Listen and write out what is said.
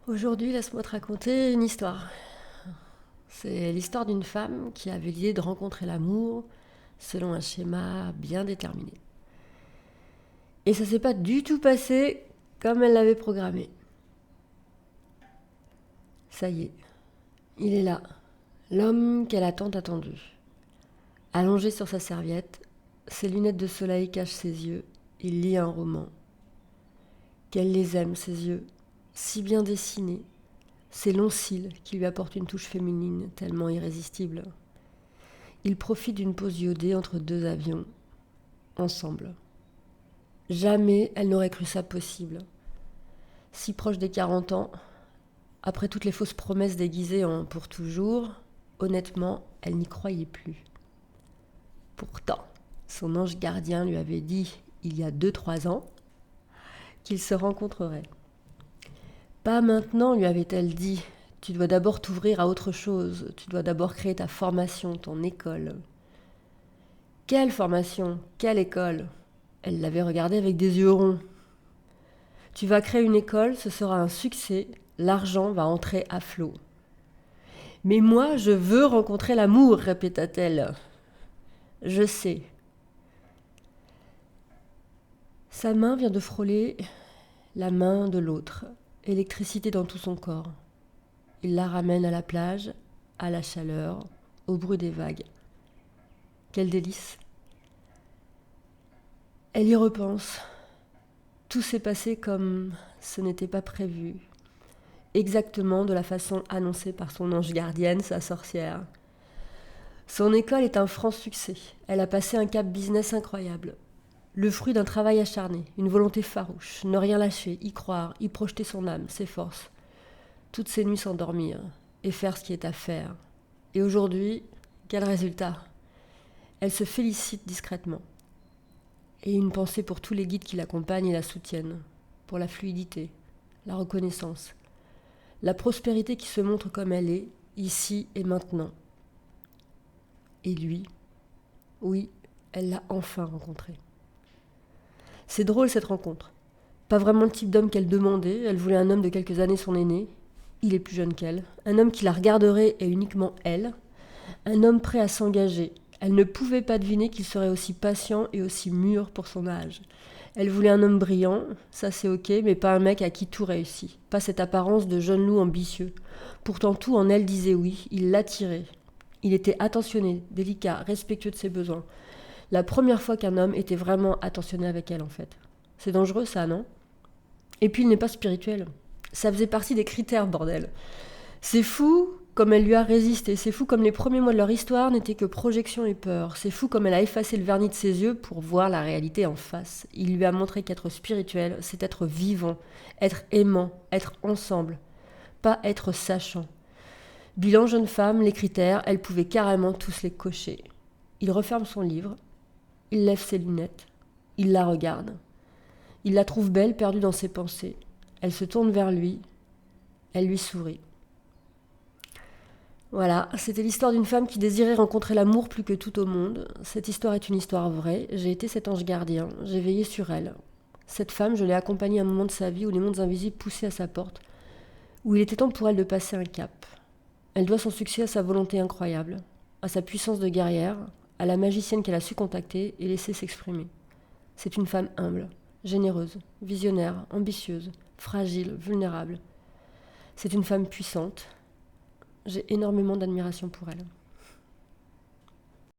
Aujourd'hui, laisse-moi te raconter une histoire. C'est l'histoire d'une femme qui avait l'idée de rencontrer l'amour selon un schéma bien déterminé. Et ça s'est pas du tout passé comme elle l'avait programmé. Ça y est, il est là, l'homme qu'elle a tant attendu. Allongé sur sa serviette, ses lunettes de soleil cachent ses yeux, il lit un roman. Qu'elle les aime, ses yeux, si bien dessinés, ses longs cils qui lui apportent une touche féminine tellement irrésistible. Il profite d'une pause iodée entre deux avions, ensemble. Jamais elle n'aurait cru ça possible. Si proche des 40 ans, après toutes les fausses promesses déguisées en pour toujours, honnêtement, elle n'y croyait plus. Pourtant, son ange gardien lui avait dit, il y a 2-3 ans, qu'ils se rencontreraient. Pas maintenant, lui avait-elle dit. Tu dois d'abord t'ouvrir à autre chose. Tu dois d'abord créer ta formation, ton école. Quelle formation? Quelle école? Elle l'avait regardé avec des yeux ronds. Tu vas créer une école, ce sera un succès, l'argent va entrer à flot. Mais moi, je veux rencontrer l'amour, répéta-t-elle. Je sais. Sa main vient de frôler la main de l'autre, électricité dans tout son corps. Il la ramène à la plage, à la chaleur, au bruit des vagues. Quel délice! Elle y repense. Tout s'est passé comme ce n'était pas prévu, exactement de la façon annoncée par son ange gardienne, sa sorcière. Son école est un franc succès. Elle a passé un cap business incroyable. Le fruit d'un travail acharné, une volonté farouche, ne rien lâcher, y croire, y projeter son âme, ses forces. Toutes ses nuits s'endormir et faire ce qui est à faire. Et aujourd'hui, quel résultat? Elle se félicite discrètement. Et une pensée pour tous les guides qui l'accompagnent et la soutiennent, pour la fluidité, la reconnaissance, la prospérité qui se montre comme elle est, ici et maintenant. Et lui, oui, elle l'a enfin rencontré. C'est drôle cette rencontre. Pas vraiment le type d'homme qu'elle demandait, elle voulait un homme de quelques années son aîné, il est plus jeune qu'elle, un homme qui la regarderait et uniquement elle, un homme prêt à s'engager. Elle ne pouvait pas deviner qu'il serait aussi patient et aussi mûr pour son âge. Elle voulait un homme brillant, ça c'est ok, mais pas un mec à qui tout réussit. Pas cette apparence de jeune loup ambitieux. Pourtant tout en elle disait oui, il l'attirait. Il était attentionné, délicat, respectueux de ses besoins. La première fois qu'un homme était vraiment attentionné avec elle en fait. C'est dangereux ça, non? Et puis il n'est pas spirituel. Ça faisait partie des critères, bordel. C'est fou comme elle lui a résisté. C'est fou comme les premiers mois de leur histoire n'étaient que projection et peur. C'est fou comme elle a effacé le vernis de ses yeux pour voir la réalité en face. Il lui a montré qu'être spirituel, c'est être vivant, être aimant, être ensemble, pas être sachant. Bilan jeune femme, les critères, elle pouvait carrément tous les cocher. Il referme son livre, il lève ses lunettes, il la regarde. Il la trouve belle, perdue dans ses pensées. Elle se tourne vers lui, elle lui sourit. Voilà, c'était l'histoire d'une femme qui désirait rencontrer l'amour plus que tout au monde. Cette histoire est une histoire vraie. J'ai été cet ange gardien, j'ai veillé sur elle. Cette femme, je l'ai accompagnée à un moment de sa vie où les mondes invisibles poussaient à sa porte, où il était temps pour elle de passer un cap. Elle doit son succès à sa volonté incroyable, à sa puissance de guerrière, à la magicienne qu'elle a su contacter et laisser s'exprimer. C'est une femme humble, généreuse, visionnaire, ambitieuse, fragile, vulnérable. C'est une femme puissante. J'ai énormément d'admiration pour elle.